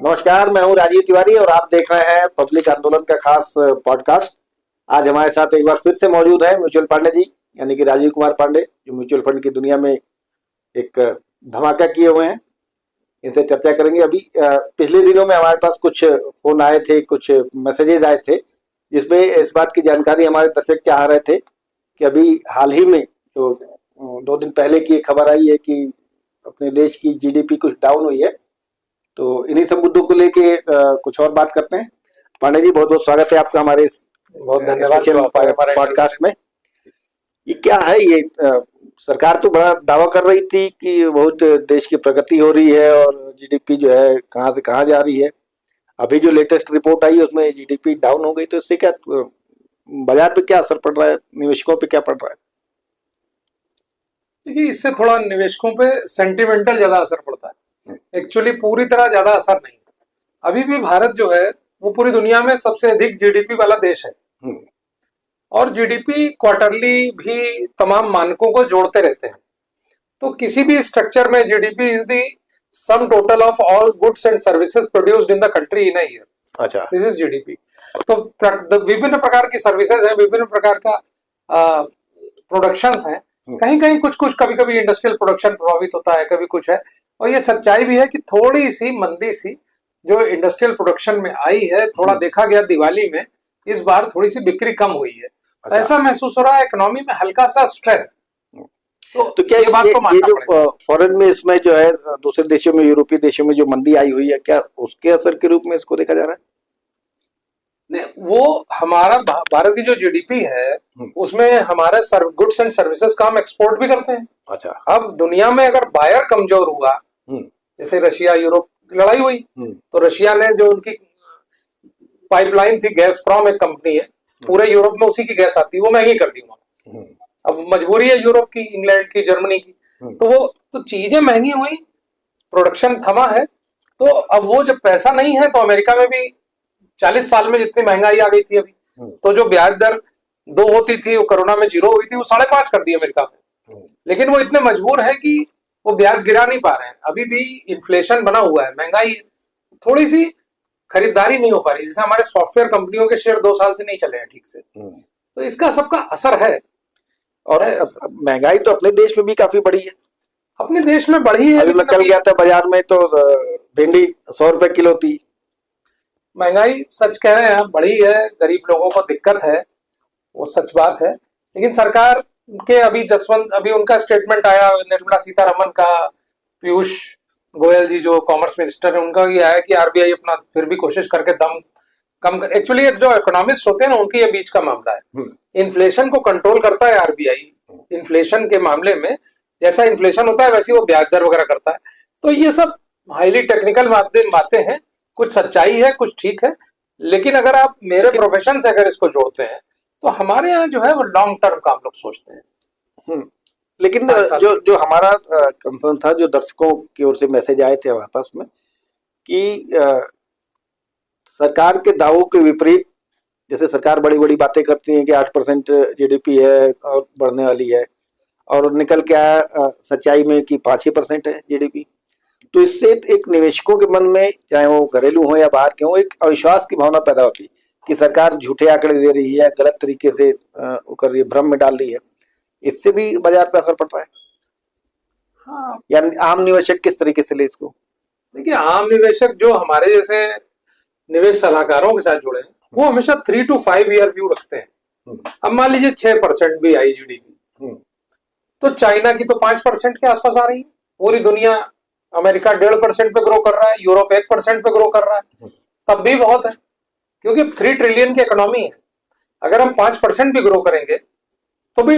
नमस्कार, मैं हूं राजीव तिवारी और आप देख रहे हैं पब्लिक आंदोलन का खास पॉडकास्ट। आज हमारे साथ एक बार फिर से मौजूद है म्यूचुअल पांडे जी, यानी कि राजीव कुमार पांडे, जो म्यूचुअल फंड की दुनिया में एक धमाका किए हुए हैं। इनसे चर्चा करेंगे। अभी पिछले दिनों में हमारे पास कुछ फोन आए थे, कुछ मैसेजेस आए थे, जिसमें इस बात की जानकारी हमारे दर्शक चाह रहे थे कि अभी हाल ही में जो 2 दिन पहले की खबर आई है कि अपने देश की जीडीपी कुछ डाउन हुई है। तो इन्हीं सब मुद्दों को लेके कुछ और बात करते हैं। पांडे जी, बहुत बहुत स्वागत है आपका हमारे इस बहुत धन्यवाद पॉडकास्ट में। ये क्या है, ये सरकार तो बड़ा दावा कर रही थी कि बहुत देश की प्रगति हो रही है और जीडीपी जो है कहाँ से कहाँ जा रही है। अभी जो लेटेस्ट रिपोर्ट आई है उसमें जीडीपी डाउन हो गई, तो इससे क्या बाजार पे क्या असर पड़ रहा है, निवेशकों पे क्या पड़ रहा है? देखिए, इससे थोड़ा निवेशकों पे सेंटिमेंटल ज्यादा असर पड़ता है। एक्चुअली पूरी तरह ज्यादा असर नहीं। अभी भी भारत जो है वो पूरी दुनिया में सबसे अधिक जीडीपी वाला देश है और जीडीपी क्वार्टरली भी तमाम मानकों को जोड़ते रहते हैं। तो किसी भी स्ट्रक्चर में GDP is the sum total of all goods and services produced in the country in a year. अच्छा, दिस इज जीडीपी। तो विभिन्न प्रकार की सर्विसेज हैं, विभिन्न प्रकार का प्रोडक्शंस हैं। कहीं कहीं कुछ कुछ कभी कभी इंडस्ट्रियल प्रोडक्शन प्रभावित होता है, कभी कुछ है। और ये सच्चाई भी है कि थोड़ी सी मंदी सी जो इंडस्ट्रियल प्रोडक्शन में आई है, थोड़ा देखा गया दिवाली में, इस बार थोड़ी सी बिक्री कम हुई है। अच्छा। ऐसा महसूस हो रहा है इकोनॉमी में हल्का सा स्ट्रेस। तो क्या ये बात तो ये जो फॉरेन में इसमें जो है दूसरे देशों में, यूरोपीय देशों में जो मंदी आई हुई है, क्या उसके असर के रूप में इसको देखा जा रहा है? नहीं, वो हमारा भारत की जो जीडीपी है उसमें हमारे गुड्स एंड सर्विसेज का हम एक्सपोर्ट भी करते हैं। अच्छा। अब दुनिया में अगर बायर कमजोर हुआ, जैसे रशिया यूरोप की लड़ाई हुई, तो रशिया ने जो उनकी पाइपलाइन थी, गैसप्रॉम एक कंपनी है, पूरे यूरोप में उसी की गैस आती है, वो महंगी कर दी उन्होंने। अब मजबूरी है यूरोप की, इंग्लैंड की, जर्मनी की, तो वो तो चीजें महंगी हुई, प्रोडक्शन थमा है। तो अब वो जब पैसा नहीं है, तो अमेरिका में भी 40 साल में जितनी महंगाई आ गई थी अभी, तो जो ब्याज दर 2 होती थी वो कोरोना में 0 हुई थी, वो 5.5 कर दी अमेरिका में। लेकिन वो इतने मजबूर है कि वो ब्याज गिरा नहीं पा रहे हैं। अभी भी इन्फ्लेशन बना हुआ है, महंगाई, थोड़ी सी खरीदारी नहीं हो पा रही। जैसे हमारे सॉफ्टवेयर कंपनियों के शेयर 2 साल से नहीं चले हैं ठीक से, तो इसका सबका असर है। और महंगाई तो अपने देश में भी काफी बढ़ी है। अपने देश में बढ़ी है। अभी मैं कल गया था बाजार में तो भिंडी 100 रुपए किलो थी। महंगाई सच कह रहे हैं बढ़ी है, गरीब लोगों को दिक्कत है, वो सच बात है। लेकिन सरकार के अभी उनका स्टेटमेंट आया, निर्मला सीतारमन का, पीयूष गोयल जी जो कॉमर्स मिनिस्टर है उनका ये आया कि आरबीआई अपना फिर भी कोशिश करके दम कम कर। एक्चुअली जो इकोनॉमिस्ट होते हैं ना, उनकी ये बीच का मामला है। इन्फ्लेशन को कंट्रोल करता है आरबीआई। इन्फ्लेशन के मामले में जैसा इन्फ्लेशन होता है वैसे वो ब्याज दर वगैरह करता है। तो ये सब हाईली टेक्निकल बातें हैं, कुछ सच्चाई है, कुछ ठीक है। लेकिन अगर आप मेरे प्रोफेशन से अगर इसको जोड़ते हैं तो हमारे यहाँ जो है वो लॉन्ग टर्म का हम लोग सोचते हैं। लेकिन जो हमारा कंसर्न था, जो दर्शकों की ओर से मैसेज आए थे हमारे पास में, कि सरकार के दावों के विपरीत, जैसे सरकार बड़ी बड़ी बातें करती है कि 8% जीडीपी है और बढ़ने वाली है, और निकल के आया सच्चाई में कि 5% है जीडीपी। तो इससे एक निवेशकों के मन में, चाहे वो घरेलू हो या बाहर के हो, एक अविश्वास की भावना पैदा होती है कि सरकार झूठे आंकड़े दे रही है, गलत तरीके से वो कर रही है, भ्रम में डाल रही है। इससे भी बाजार पे असर पड़ता है। हाँ, यानी आम निवेशक किस तरीके से ले इसको? देखिए, आम निवेशक जो हमारे जैसे निवेश सलाहकारों के साथ जुड़े हैं, वो हमेशा 3 to 5 ईयर व्यू रखते हैं। अब मान लीजिए 6% भी आई जीडीपी, तो चाइना की तो 5% के आसपास आ रही है, पूरी दुनिया, अमेरिका 1.5% पे ग्रो कर रहा है, यूरोप 1% पे ग्रो कर रहा है, तब भी बहुत है, क्योंकि 3 ट्रिलियन की इकोनॉमी है। अगर हम 5% भी ग्रो करेंगे तो भी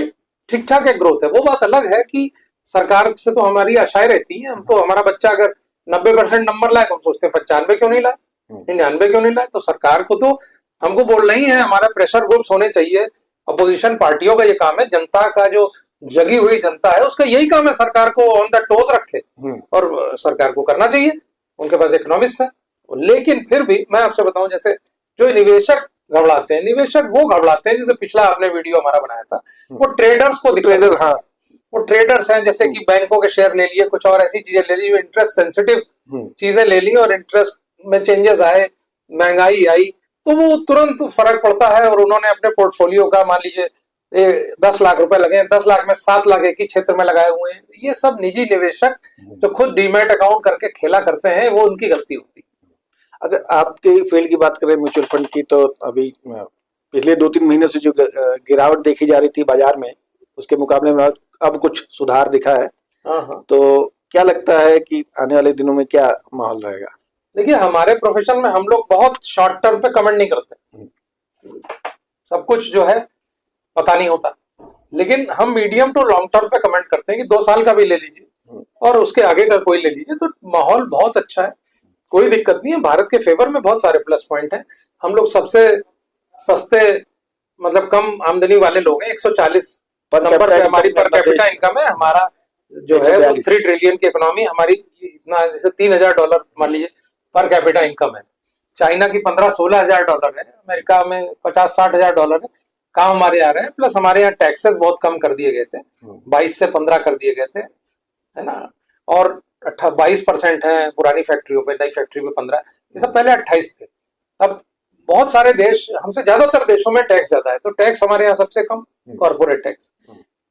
ठीक ठाक एक ग्रोथ है। वो बात अलग है कि सरकार से तो हमारी आशाएं रहती है, हम तो, हमारा बच्चा अगर 90% नंबर लाए तो हम सोचते हैं 95 क्यों नहीं लाए, 99 क्यों नहीं लाए। तो सरकार को तो हमको बोलना ही है, हमारा प्रेशर ग्रुप्स होने चाहिए। अपोजिशन पार्टियों का ये काम है, जनता का जो जगी हुई जनता है उसका यही काम है, सरकार को ऑन द टोज रखे, और सरकार को करना चाहिए, उनके पास इकोनॉमिस्ट है। लेकिन फिर भी मैं आपसे बताऊं, जैसे जो निवेशक घबराते हैं, निवेशक वो घबराते हैं, जैसे पिछला आपने वीडियो हमारा बनाया था, वो ट्रेडर्स को दिक्कत। हाँ, वो ट्रेडर्स हैं, जैसे कि बैंकों के शेयर ले लिए, कुछ और ऐसी चीजें ले ली, इंटरेस्ट सेंसिटिव चीजें ले ली और इंटरेस्ट में चेंजेस आए, महंगाई आई, तो वो तुरंत फर्क पड़ता है। और उन्होंने अपने पोर्टफोलियो का मान लीजिए 10 लाख रुपए लगे हैं, 10 लाख में 7 लाख एक ही क्षेत्र में लगाए हुए हैं। ये सब निजी निवेशक जो खुद डीमैट अकाउंट करके खेला करते हैं, वो उनकी गलती होती है। अच्छा, आपके फील्ड की बात करें म्यूचुअल फंड की, तो अभी पिछले 2-3 महीने से जो गिरावट देखी जा रही थी बाजार में, उसके मुकाबले में अब कुछ सुधार दिखा है। हाँ। तो क्या लगता है कि आने वाले दिनों में क्या माहौल रहेगा? देखिए, हमारे प्रोफेशन में हम लोग बहुत शॉर्ट टर्म पे कमेंट नहीं करते, सब कुछ जो है पता नहीं होता, लेकिन हम मीडियम टू लॉन्ग टर्म पे कमेंट करते हैं कि 2 साल का भी ले लीजिए और उसके आगे का कोई ले लीजिए, तो माहौल बहुत अच्छा है, कोई दिक्कत नहीं है। भारत के फेवर में बहुत सारे प्लस पॉइंट हैं। हम लोग सबसे सस्ते मतलब कम आमदनी वाले लोग हैं, 140 नंबर पे हमारी पर कैपिटा इनकम है। हमारा जो है वो 3 ट्रिलियन की इकोनॉमी हमारी, इतना जैसे $3,000 मान लीजिए पर कैपिटा इनकम है। चाइना की 15-16 हजार डॉलर है, अमेरिका में 50-60 हजार डॉलर है। काम हमारे आ रहे हैं, प्लस हमारे यहाँ टैक्सेस बहुत कम कर दिए गए थे, 22 से 15 कर दिए गए थे, है ना। और 22% है पुरानी फैक्ट्रियों पे, नई फैक्ट्री पे 15, ये सब पहले 28 थे। अब बहुत सारे देश, हमसे ज्यादातर देशों में टैक्स ज्यादा है, तो टैक्स हमारे यहाँ सबसे कम, कॉर्पोरेट टैक्स।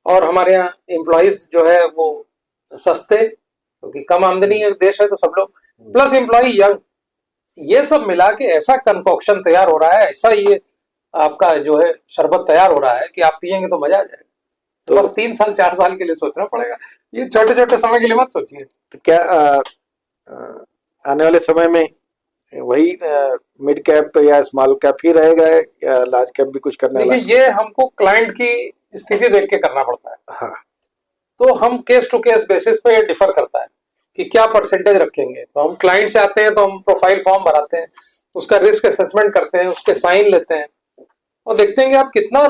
और हमारे यहाँ एम्प्लॉइज जो है वो सस्ते, क्योंकि कम आमदनी देश है तो सब लोग, प्लस एम्प्लॉय यंग, ये सब मिला के ऐसा कंकोक्शन तैयार हो रहा है, ऐसा ये आपका जो है शरबत तैयार हो रहा है कि आप पियेंगे तो मजा आ जाएगा। तो बस 3 साल 4 साल के लिए सोचना पड़ेगा, ये छोटे छोटे समय के लिए मत सोचिए। तो क्या आने वाले समय में वही मिड कैप या स्मॉल कैप ही रहेगा या लार्ज कैप भी कुछ करने वाला है? देखिए, ये हमको क्लाइंट की स्थिति देख के करना पड़ता है। हाँ, तो हम केस टू केस बेसिस पे ये डिफर करता है कि क्या परसेंटेज रखेंगे। तो हम क्लाइंट से आते हैं तो हम प्रोफाइल फॉर्म भराते हैं, उसका रिस्क असेसमेंट करते हैं, उसके साइन लेते हैं और देखते हैं कि आप कितना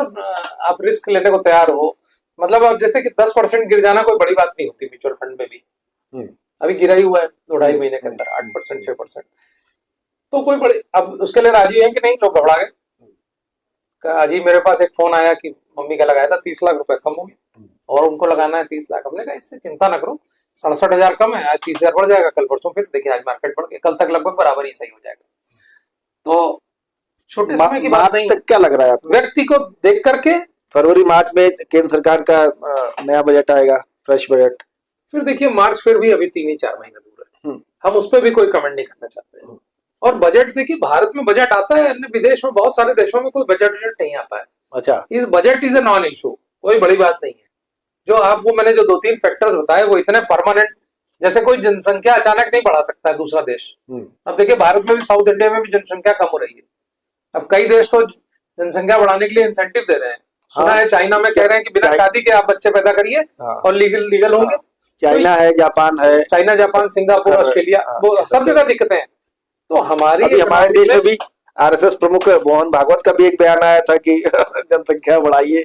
आप रिस्क लेने को तैयार हो। मतलब अब जैसे कि 10% गिर जाना कोई बड़ी बात नहीं होती म्यूचुअल फंड में भी। अभी गिरा ही हुआ है 2-2.5 महीने के अंदर 8%, 6%, तो कोई बड़ी, अब उसके लिए राजी है कि नहीं, लोग घबरा गए। आज ही मेरे पास एक फोन आया कि मम्मी का लगाया था 30 लाख रुपए कम हो गया और उनको लगाना है 30 लाख। हमने कहा इससे चिंता ना करो, 67 हजार कम है, आज 30 हजार बढ़ जाएगा, कल परसों फिर देखिए आज मार्केट बढ़ गया, कल तक लगभग बराबर ही सही हो जाएगा। तो छोटे समय की बात नहीं। तक क्या लग रहा है आपको? व्यक्ति को देख करके फरवरी मार्च में केंद्र सरकार का नया बजट आएगा, फ्रेश बजट। फिर देखिए मार्च फिर भी अभी 3-4 महीने दूर है, हम उस पर भी कोई कमेंट नहीं करना चाहते हैं। और बजट देखिए, भारत में बजट आता है, अन्य विदेश में बहुत सारे देशों में कोई बजट नहीं आता है। अच्छा, इस budget is a non issue, कोई बड़ी बात नहीं है। जो आपको मैंने जो 2-3 फैक्टर्स बताए वो इतने परमानेंट, जैसे कोई जनसंख्या अचानक नहीं बढ़ा सकता है दूसरा देश। अब देखिए भारत में भी, साउथ इंडिया में भी जनसंख्या कम हो रही है। अब कई देश तो जनसंख्या बढ़ाने के लिए इंसेंटिव दे रहे हैं। सुना है चाइना में कह रहे हैं कि बिना शादी के आप बच्चे पैदा करिए और लीगल होंगे। चाइना है, जापान है, चाइना, जापान, सिंगापुर, ऑस्ट्रेलिया, वो सब जगह दिक्कतें हैं। तो हमारे देश में भी आरएसएस प्रमुख मोहन भागवत का भी एक बयान आया था कि जनसंख्या बढ़ाइए।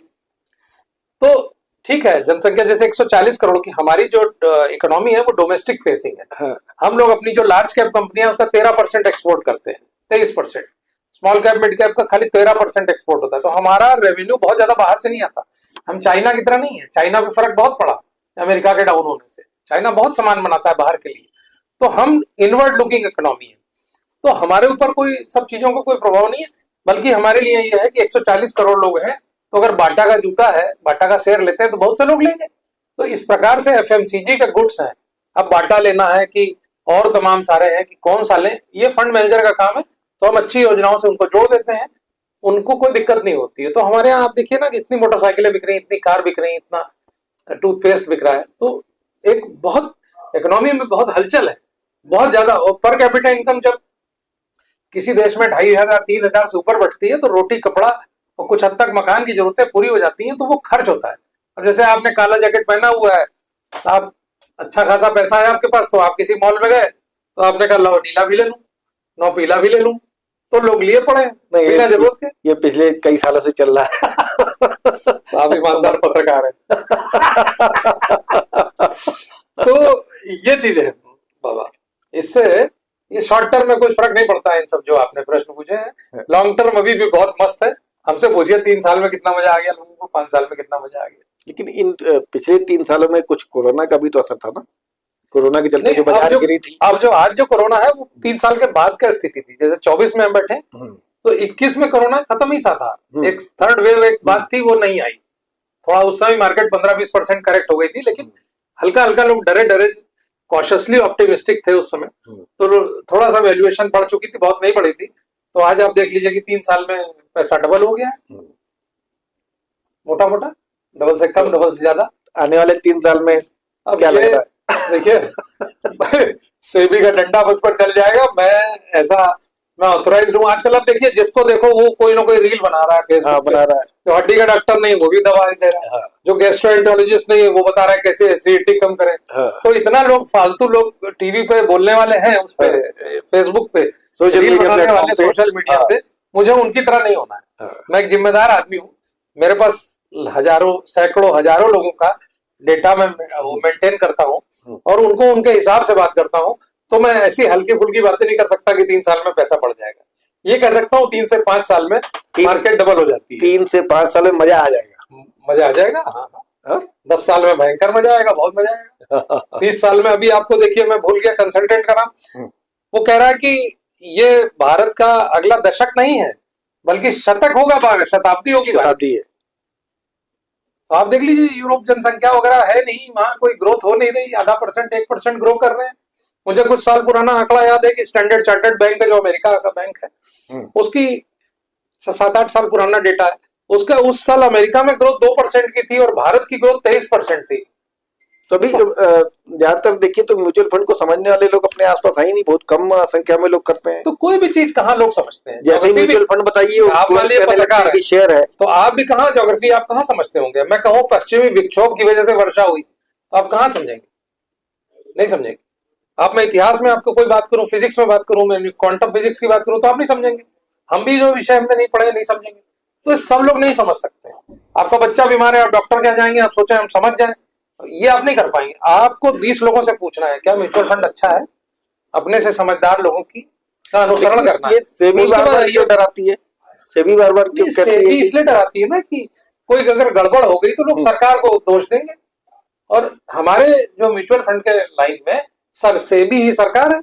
तो ठीक है, जनसंख्या जैसे 140 करोड़ की हमारी जो इकोनॉमी है वो डोमेस्टिक फेसिंग है। हाँ। हम लोग अपनी जो लार्ज कैप कंपनियां उसका 13% एक्सपोर्ट करते हैं, 23%। स्मॉल कैप मिड कैप का खाली 13% एक्सपोर्ट होता है। तो हमारा रेवेन्यू बहुत ज्यादा बाहर से नहीं आता। हम चाइना की तरह नहीं है, चाइना पे फर्क बहुत पड़ा अमेरिका के डाउन होने से। चाइना बहुत सामान बनाता है बाहर के लिए, तो हम इनवर्ड लुकिंग इकोनॉमी है। तो हमारे ऊपर कोई सब चीजों का कोई प्रभाव नहीं है, बल्कि हमारे लिए यह है कि 140 करोड़ लोग हैं, तो अगर बाटा का जूता है, बाटा का शेयर लेते हैं तो बहुत से लोग लेंगे। तो इस प्रकार से एफएमसीजी का गुड्स है। अब बाटा लेना है कि और तमाम सारे हैं कि कौन सा लें, ये फंड मैनेजर का काम है। तो हम अच्छी योजनाओं से उनको जोड़ देते हैं, उनको कोई दिक्कत नहीं होती है। तो हमारे यहाँ आप देखिए ना कि इतनी मोटरसाइकिलें बिक रही, इतनी कार बिक रही, इतना टूथपेस्ट बिक रहा है। तो एक बहुत इकोनॉमी में बहुत हलचल है, बहुत ज्यादा। और पर कैपिटा इनकम जब किसी देश में 2,500-3,000 से ऊपर बढ़ती है तो रोटी, कपड़ा और कुछ हद तक मकान की जरूरतें पूरी हो जाती हैं, तो वो खर्च होता है। अब जैसे आपने काला जैकेट पहना हुआ है, आप अच्छा खासा पैसा है आपके पास, तो आप किसी मॉल में गए तो आपने कहा लो नीला भी ले लूं, नो पीला भी ले लूं, तो लोग लिए पड़े बिना जरूरत के। ये पिछले कई सालों से चल रहा है। आप ईमानदार पत्रकार हैं। तो ये चीज है बाबा, इससे ये शॉर्ट टर्म में कुछ फर्क नहीं पड़ता है इन सब जो आपने प्रश्न पूछे हैं। लॉन्ग टर्म अभी भी बहुत मस्त है। हमसे पूछिए 3 साल में कितना मजा आ गया लोगों को, 5 साल में कितना मजा आ गया। लेकिन इन पिछले 3 सालों में कुछ कोरोना का भी तो असर था ना। कोरोना के चलते नहीं, जो बाजार गिरी थी। अब जो आज जो कोरोना है वो 3 साल के बाद का स्थिति थी। जैसे 24 में हम बैठे तो 21 में कोरोना खत्म ही सा था। एक थर्ड वेव एक बात थी, वो नहीं आई। थोड़ा उस समय मार्केट 15-20% करेक्ट हो गई थी, लेकिन हल्का हल्का लोग डरे डरे कॉशियसली ऑप्टिमिस्टिक थे उस समय। तो थोड़ा सा वैल्यूएशन बढ़ चुकी थी, बहुत नहीं बढ़ी थी। तो आज आप देख लीजिए कि 3 साल में पैसा डबल हो गया है, मोटा मोटा डबल से कम, डबल से ज्यादा। आने वाले 3 साल में अब क्या लग ये रहा है? देखिए सेबी का डंडा मुझ पर चल जाएगा। मैं ऑथराइज हूँ। आजकल आप देखिए जिसको देखो वो कोई ना कोई रील बना रहा है फेसबुक बना रहा है। जो हड्डी का डॉक्टर नहीं वो भी दवा दे रहा है, जो गैस्ट्रोएंटरोलॉजिस्ट नहीं है वो बता रहा है कैसे एसिडिटी कम करें। तो इतना लोग फालतू लोग टीवी पे बोलने वाले हैं, उस पे फेसबुक पे सोशल रील मीडिया बनाने वाले, प्लेटफॉर्म पे। सोशल मीडिया पे। मुझे उनकी तरह नहीं होना है। मैं एक जिम्मेदार आदमी हूँ। मेरे पास हजारों, सैकड़ों, हजारों लोगों का डेटा मैं मेंटेन करता हूँ और उनको उनके हिसाब से बात करता हूँ। तो मैं ऐसी हल्की फुल्की बातें नहीं कर सकता कि 3 साल में पैसा बढ़ जाएगा। ये कह सकता हूँ 3 से 5 साल में मार्केट डबल हो जाती है। 3 से 5 साल में मजा आ जाएगा। मजा आ जाएगा। हाँ। 10 साल में भयंकर मजा आएगा, बहुत मजा आएगा। 20 साल में, अभी आपको देखिए मैं भूल गया कंसल्टेंट का नाम, वो कह रहा है कि ये भारत का अगला दशक नहीं है बल्कि शतक होगा, शताब्दी होगी, शताब्दी है। तो आप देख लीजिए यूरोप जनसंख्या वगैरह है नहीं, वहां कोई ग्रोथ हो नहीं रही, आधा % 1% ग्रो कर रहे हैं। मुझे कुछ साल पुराना आंकड़ा याद है कि स्टैंडर्ड चार्टर्ड बैंक है जो अमेरिका का बैंक है, उसकी 7-8 साल पुराना डेटा है, उसका उस साल अमेरिका में ग्रोथ 2% की थी और भारत की ग्रोथ 23% थी। तो अभी ज्यादातर देखिए तो म्यूचुअल फंड को समझने वाले लोग अपने आसपास है ही नहीं, बहुत कम संख्या में लोग करते हैं। तो कोई भी चीज कहाँ लोग समझते हैं। जैसे म्यूचुअल फंड बताइए, आप मान लीजिए पत्रकार है, शेयर है, तो आप भी कहाँ ज्योग्राफी आप कहाँ समझते होंगे। मैं कहूँ पश्चिमी विक्षोभ की वजह से वर्षा हुई, तो आप कहाँ समझेंगे, नहीं समझेंगे। आप मैं इतिहास में आपको कोई बात करूं, फिजिक्स में बात करूं, मैं क्वांटम फिजिक्स की बात करूं, तो आप नहीं समझेंगे। हम भी जो विषय हमने नहीं पढ़े नहीं समझेंगे। तो सब लोग नहीं समझ सकते। आपका बच्चा बीमार है, आप डॉक्टर क्या जाएंगे, आप सोचे हम समझ जाए, ये आप नहीं कर पाएंगे। आपको 20 लोगों से पूछना है क्या म्यूचुअल फंड अच्छा है, अपने से समझदार लोगों की का अनुसरण करना है। सेबी बार-बार क्यों डराती है? सेबी बार-बार क्यों कहती है? सेबी इसलिए डराती है ना कि कोई अगर गड़बड़ हो गई तो लोग सरकार को दोष देंगे। और हमारे जो म्यूचुअल फंड के लाइन में सर सेबी ही सरकार है।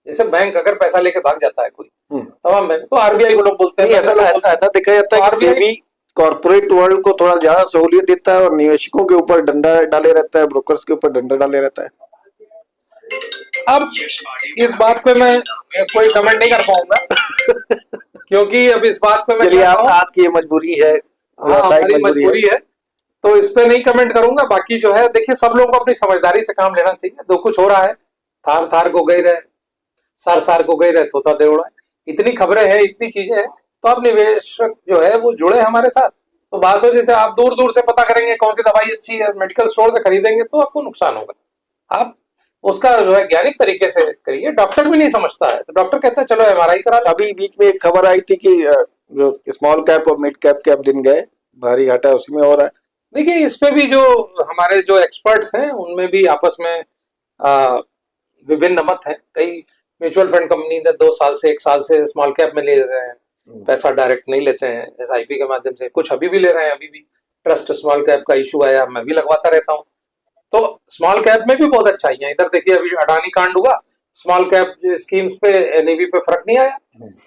जैसे बैंक अगर पैसा लेके भाग जाता है कोई तमाम बैंक, तो आरबीआई को लोग बोलते हैं। ऐसा देखा जाता है कि सेबी कॉर्पोरेट वर्ल्ड को थोड़ा ज्यादा सहूलियत देता है और निवेशकों के ऊपर डंडा डाले रहता है, ब्रोकर्स के ऊपर डंडा डाले रहता है। अब इस बात पे मैं कोई कमेंट नहीं कर पाऊंगा क्योंकि अब इस बात पे मैं आपकी मजबूरी है, हमारी मजबूरी है, तो इस पे नहीं कमेंट करूंगा। बाकी जो है देखिए सब लोगों को अपनी समझदारी से काम लेना चाहिए। जो कुछ हो रहा है, थार थार को गई रहे, सार सार को गई रहे, तोता दे उड़ा, इतनी खबरें हैं, इतनी चीजें हैं। तो अब निवेशक जो है वो जुड़े हमारे साथ। तो बात हो जैसे आप दूर दूर से पता करेंगे कौन सी दवाई अच्छी है, मेडिकल स्टोर से खरीदेंगे तो आपको नुकसान होगा। आप उसका जो है ज्ञानिक तरीके से करिए। डॉक्टर भी नहीं समझता है तो डॉक्टर कहता है चलो एमआरआई करा। अभी बीच में एक खबर आई थी कि जो स्मॉल कैप और मिड कैप के अब दिन गए, भारी घाटा उसी में हो रहा है। देखिए इस पे भी जो हमारे जो एक्सपर्ट्स हैं उनमें भी आपस में विभिन्न मत है। कई म्यूचुअल फंड कंपनी 2 साल से 1 साल से स्मॉल कैप में ले रहे हैं, पैसा डायरेक्ट नहीं लेते हैं, एसआईपी के माध्यम से। कुछ अभी भी ले रहे हैं, अभी भी ट्रस्ट स्मॉल कैप का इशू आया, मैं भी लगवाता रहता हूँ। तो स्मॉल कैप में भी बहुत अच्छाई है। इधर देखिए अभी अडानी कांड हुआ, स्मॉल कैप स्कीम्स पे एनईवी पे फर्क नहीं आया,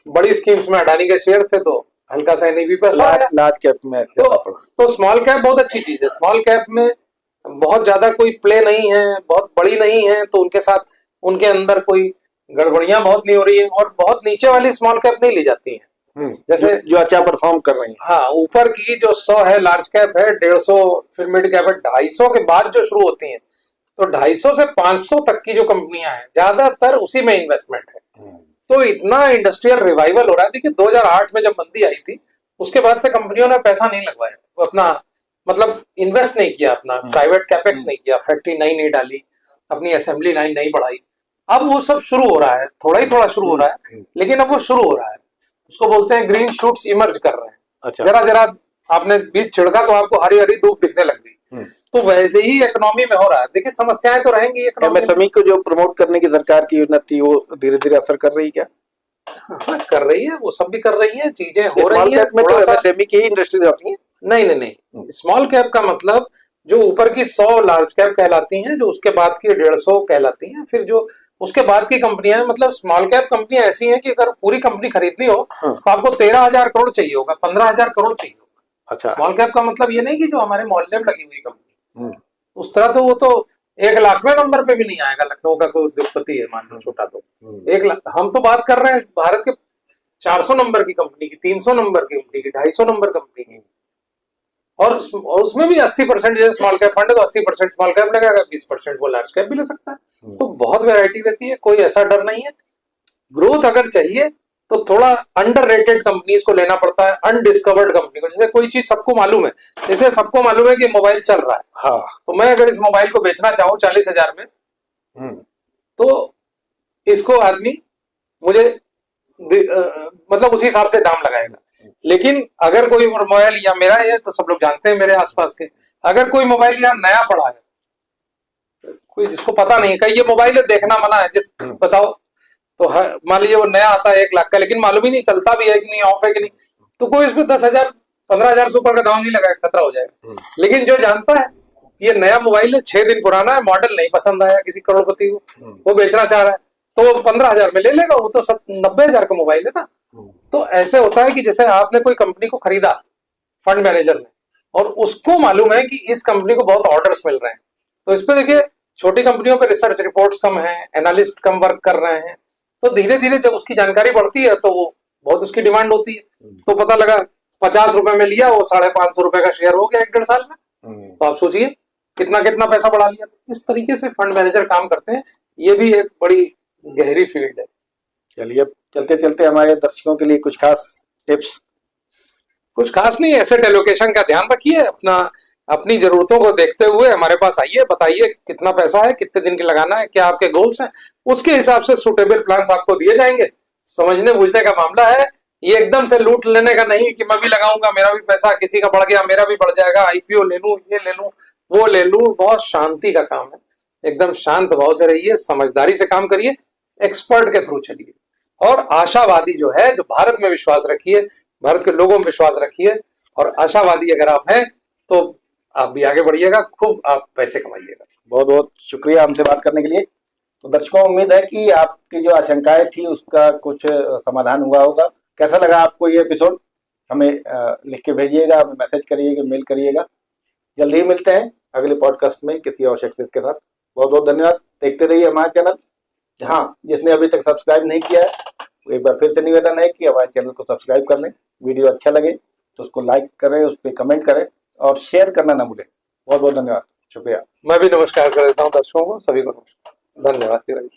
बड़ी स्कीम्स में अडानी के शेयर थे तो हल्का सा एनईवी पे लार्ज कैप में तो स्मॉल कैप बहुत अच्छी चीज है। स्मॉल कैप में बहुत ज्यादा कोई प्ले नहीं है, बहुत बड़ी नहीं है, तो उनके साथ उनके अंदर कोई गड़बड़ियां बहुत नहीं हो रही है और बहुत नीचे वाली स्मॉल कैप नहीं ली जाती है। जैसे जो अच्छा परफॉर्म कर रही है। हाँ, ऊपर की जो 100 है लार्ज कैप है, 150 फिर मिड कैप है, 250 के बाद जो शुरू होती हैं तो 250 से 500 तक की जो कंपनियां हैं ज्यादातर उसी में इन्वेस्टमेंट है। तो इतना इंडस्ट्रियल रिवाइवल हो रहा है। देखिए 2008 में जब मंदी आई थी उसके बाद से कंपनियों ने पैसा नहीं लगवाया, वो अपना मतलब इन्वेस्ट नहीं किया, अपना प्राइवेट कैपेक्स नहीं किया, फैक्ट्री नई नहीं डाली, अपनी असेंबली लाइन नहीं बढ़ाई। अब वो सब शुरू हो रहा है, थोड़ा ही थोड़ा शुरू हो रहा है, लेकिन अब वो शुरू हो रहा है। उसको बोलते हैं ग्रीन शूट्स इमर्ज कर रहे हैं। अच्छा। जरा जरा आपने बीज छिड़का तो आपको हरी हरी धूप दिखने लग गई। तो वैसे ही इकोनॉमी में हो रहा है। देखिए समस्याएं तो रहेंगी। एमएसएमई को जो प्रमोट करने की सरकार की योजना थी वो धीरे धीरे असर कर रही है क्या? हाँ, कर रही है, वो सब भी कर रही है, चीजें हो रही है। में तो एमएसएमई की ही इंडस्ट्रीज आती है। नहीं, स्मॉल कैप का मतलब जो ऊपर की 100 लार्ज कैप कहलाती हैं, जो उसके बाद की 150 कहलाती हैं, फिर जो उसके बाद की कंपनियां हैं, मतलब स्मॉल कैप कंपनियां ऐसी हैं कि अगर पूरी कंपनी खरीदनी हो तो आपको 13,000 करोड़ चाहिए होगा, 15,000 करोड़ चाहिए होगा। अच्छा। स्मॉल कैप का मतलब ये नहीं कि जो हमारे मोहल्ले में लगी हुई कंपनी, उस तरह तो वो तो 1,00,000वें नंबर पे भी नहीं आएगा। लखनऊ का कोई उद्योगपति है मान लो छोटा, तो 1,00,000। हम तो बात कर रहे हैं भारत के 400 नंबर की कंपनी की, 300 नंबर की कंपनी की, 250 नंबर कंपनी की, और उसमें भी 80% जैसे स्मॉल कैप फंड है तो 80% स्मॉल कैप लगेगा, 20% वो लार्ज कैप भी ले सकता है। तो बहुत वैरायटी रहती है, कोई ऐसा डर नहीं है। ग्रोथ अगर चाहिए तो थोड़ा अंडररेटेड कंपनीज को लेना पड़ता है, अनडिस्कवर्ड कंपनी को। जैसे कोई चीज सबको मालूम है, जैसे सबको मालूम है कि मोबाइल चल रहा है, हाँ, तो मैं अगर इस मोबाइल को बेचना चाहूँ 40,000 में, तो इसको आदमी मुझे मतलब उसी हिसाब से दाम लगाएगा। लेकिन अगर कोई मोबाइल या मेरा है तो सब लोग जानते हैं मेरे आसपास के, अगर कोई मोबाइल यहाँ नया पड़ा है, कोई जिसको पता नहीं है, ये मोबाइल है, देखना मना है, जिस बताओ, तो मान लीजिए वो नया आता है 1,00,000 का, लेकिन मालूम ही नहीं चलता भी है कि नहीं, ऑफ है कि नहीं, तो कोई इसमें 10,000 15,000 से ऊपर का दाम नहीं लगाएगा, खतरा हो जाएगा। लेकिन जो जानता है ये नया मोबाइल है, 6 दिन पुराना है, मॉडल नहीं पसंद आया किसी करोड़पति को, वो बेचना चाह रहा है, तो वो 15,000 में ले लेगा, वो तो 90,000 का मोबाइल है ना। तो ऐसे होता है कि जैसे आपने कोई कंपनी को खरीदा फंड मैनेजर ने, और उसको मालूम है कि इस कंपनी को बहुत ऑर्डर्स मिल रहे हैं, तो इस पे देखिए छोटी कंपनियों पे रिसर्च रिपोर्ट्स कम है, एनालिस्ट कम वर्क कर रहे हैं, तो धीरे धीरे जब उसकी जानकारी बढ़ती है तो वो बहुत उसकी डिमांड होती है। तो पता लगा 50 रुपए में लिया, वो 550 रुपए का शेयर हो गया 1 डेढ़ साल में, तो आप सोचिए कितना कितना पैसा बढ़ा लिया। इस तरीके से फंड मैनेजर काम करते हैं, ये भी एक बड़ी गहरी फील्ड है। चलिए, अब चलते चलते हमारे दर्शकों के लिए कुछ खास टिप्स। कुछ खास नहीं, एसेट एलोकेशन का ध्यान रखिए, अपनी जरूरतों को देखते हुए हमारे पास आइए, बताइए कितना पैसा है, कितने दिन के लगाना है, क्या आपके गोल्स हैं, उसके हिसाब से सुटेबल प्लान्स आपको दिए जाएंगे। समझने बूझने का मामला है, ये एकदम से लूट लेने का नहीं कि मैं भी लगाऊंगा, मेरा भी पैसा, किसी का बढ़ गया मेरा भी बढ़ जाएगा, आईपीओ ले लूं, ये ले लूं, वो ले लूं। बहुत शांति का काम है, एकदम शांत भाव से रहिए, समझदारी से काम करिए, एक्सपर्ट के थ्रू चलिए, और आशावादी जो है, जो भारत में विश्वास रखिए, भारत के लोगों में विश्वास रखिए, और आशावादी अगर आप हैं तो आप भी आगे बढ़िएगा, खूब आप पैसे कमाइएगा। बहुत बहुत शुक्रिया हमसे बात करने के लिए। तो दर्शकों, उम्मीद है कि आपकी जो आशंकाएं थी उसका कुछ समाधान हुआ होगा। कैसा लगा आपको ये एपिसोड, हमें लिख के भेजिएगा, हमें मैसेज करिएगा, मेल करिएगा। जल्दी ही मिलते हैं अगले पॉडकास्ट में किसी और शख्सियत के साथ। बहुत बहुत धन्यवाद। देखते रहिए हमारा चैनल। हाँ, जिसने अभी तक सब्सक्राइब नहीं किया है, तो एक बार फिर से निवेदन है कि हमारे चैनल को सब्सक्राइब कर लें। वीडियो अच्छा लगे तो उसको लाइक करें, उस पर कमेंट करें और शेयर करना ना भूलें। बहुत बहुत धन्यवाद, शुक्रिया। मैं भी नमस्कार कर देता हूँ दर्शकों को, सभी को नमस्कार, धन्यवाद।